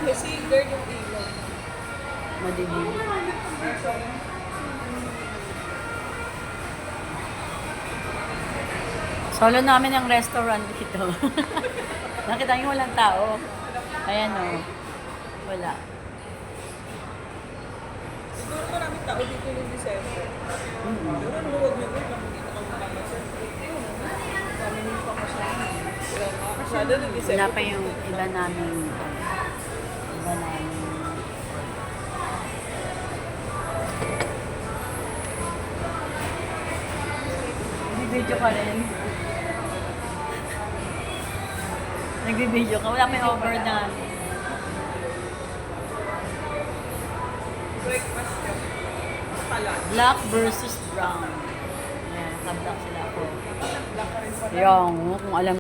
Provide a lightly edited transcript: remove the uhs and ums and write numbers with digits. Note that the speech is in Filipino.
Kasi girl yung ilaw. Madilim. Solo namin ang restaurant dito. Nakita niyo walang tao. Ayan o. Wala. Siguro maraming tao dito yung December. Pero ano, huwag mo yun, dito kami mamasyal. Kami nung pamasyal. Masyado ng December. Wala pa yung iba namin. Iba namin. Nagbibideo ka rin. Nagbibideo ka. Wala pa yung over na. Breakfast ka. Pala. Black versus brown. Ayan, ka-black sila ako. Black ka rin pala. Yung, kung alam